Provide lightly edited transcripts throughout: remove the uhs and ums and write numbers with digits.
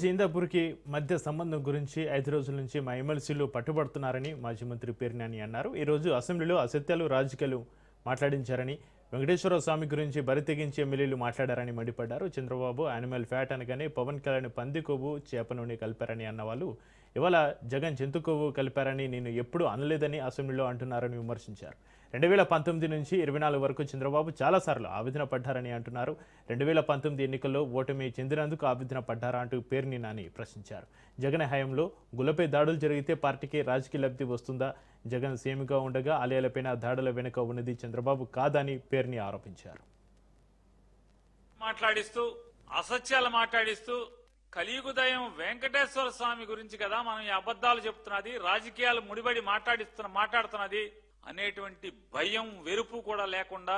జిందాపూర్కి మధ్య సంబంధం గురించి 5 రోజుల నుంచి మా ఎమ్మెల్సీలు పట్టుబడుతున్నారని మాజీ మంత్రి పేర్నాని అన్నారు. ఈ రోజు అసెంబ్లీలో అసత్యాలు రాజకీయాలు మాట్లాడించారని, వెంకటేశ్వర స్వామి గురించి బరితెగించి ఎమ్మెల్యేలు మాట్లాడారని మండిపడ్డారు. చంద్రబాబు యానిమల్ ఫ్యాట్ అనగానే పవన్ కళ్యాణ్ పంది కొవ్వు చేప నూనె కలిపారని అన్నవాళ్ళు ఇవాళ జగన్ జంతు కొవ్వు కలిపారని నేను ఎప్పుడూ అనలేదని అసెంబ్లీలో అంటున్నారని విమర్శించారు. 2019 నుంచి 24 వరకు చంద్రబాబు చాలాసార్లు ఆవేదన పడ్డారని అంటున్నారు. 2019 ఎన్నికల్లో ఓటమి చెందినందుకు ఆవేదన పడ్డారా అంటూ పేర్ని నాని ప్రశ్నించారు. జగన్ హయాంలో గులపై దాడులు జరిగితే పార్టీకి రాజకీయ లబ్ధి వస్తుందా? జగన్ సీఎంగా ఉండగా ఆలయాలపైన దాడుల వెనుక ఉన్నది చంద్రబాబు కాదని పేర్ని ఆరోపించారు. మాట్లాడిస్తూ అసత్యాలు మాట్లాడిస్తూ కలియుగదయం వెంకటేశ్వర స్వామి గురించి కదా మనం ఈ అబద్ధాలు చెప్తున్నది, రాజకీయాలు ముడిపడి మాట్లాడుతున్నది అనేటువంటి భయం వెరుపు కూడా లేకుండా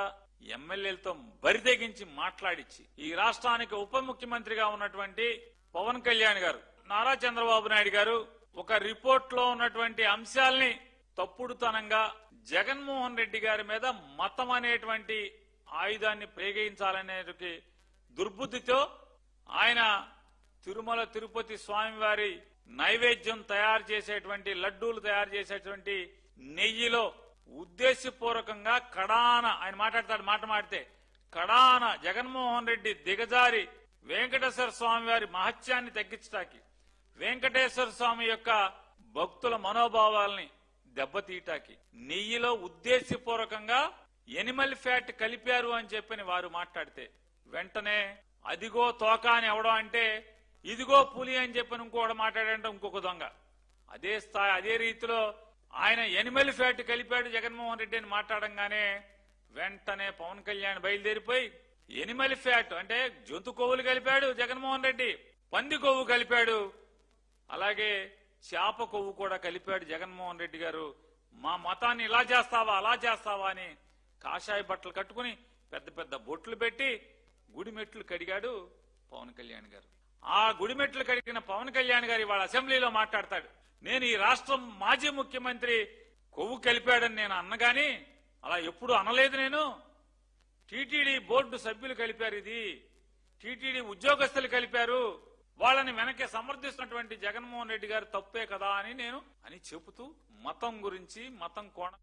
ఎమ్మెల్యేలతో బరితెగించి మాట్లాడించి ఈ రాష్ట్రానికి ఉప ముఖ్యమంత్రిగా ఉన్నటువంటి పవన్ కళ్యాణ్ గారు, నారా చంద్రబాబు నాయుడు గారు ఒక రిపోర్ట్ లో ఉన్నటువంటి అంశాల్ని తప్పుడుతనంగా జగన్మోహన్ రెడ్డి గారి మీద మతం అనేటువంటి ఆయుధాన్ని ప్రయోగించాలనే దుర్బుద్ధితో ఆయన తిరుమల తిరుపతి స్వామివారి నైవేద్యం తయారు చేసేటువంటి లడ్డూలు తయారు చేసేటువంటి నెయ్యిలో ఉద్దేశపూర్వకంగా కడాన ఆయన మాట్లాడితే కడాన జగన్మోహన్ రెడ్డి దిగజారి వెంకటేశ్వర స్వామి వారి మహత్యాన్ని తగ్గించటానికి, వెంకటేశ్వర స్వామి యొక్క భక్తుల మనోభావాల్ని దెబ్బతీయటానికి నెయ్యిలో ఉద్దేశపూర్వకంగా ఎనిమల్ ఫ్యాట్ కలిపారు అని చెప్పని వారు మాట్లాడితే వెంటనే అదిగో తోక అని ఎవడో అంటే ఇదిగో పులి అని చెప్పని ఇంకోటి మాట్లాడంటే ఇంకొక దొంగ. అదే స్థాయి అదే రీతిలో ఆయన ఎనిమల్ ఫ్యాట్ కలిపాడు జగన్మోహన్ రెడ్డి అని మాట్లాడంగానే వెంటనే పవన్ కళ్యాణ్ బయలుదేరిపోయి ఎనిమల్ ఫ్యాట్ అంటే జంతు కొవ్వులు కలిపాడు జగన్మోహన్ రెడ్డి, పంది కొవ్వు కలిపాడు, అలాగే చేప కొవ్వు కూడా కలిపాడు జగన్మోహన్ రెడ్డి గారు. మా మతాన్ని ఇలా చేస్తావా అలా చేస్తావా అని కాషాయ బట్టలు కట్టుకుని పెద్ద పెద్ద బొట్లు పెట్టి గుడిమెట్లు కడిగాడు పవన్ కళ్యాణ్ గారు. ఆ గుడిమెట్లు కడిగిన పవన్ కళ్యాణ్ గారు ఇవాళ అసెంబ్లీలో మాట్లాడతాడు, నేను ఈ రాష్ట్రం మాజీ ముఖ్యమంత్రి కొవ్వు కలిపాడని నేను అన్నగాని అలా ఎప్పుడు అనలేదు. నేను టీటీడీ బోర్డు సభ్యులు కలిపారు, ఇది టీటీడీ ఉద్యోగస్తులు కలిపారు, వాళ్ళని వెనకే సమర్థిస్తున్నటువంటి జగన్మోహన్ రెడ్డి గారు తప్పే కదా అని చెబుతూ మతం గురించి మతం కోణం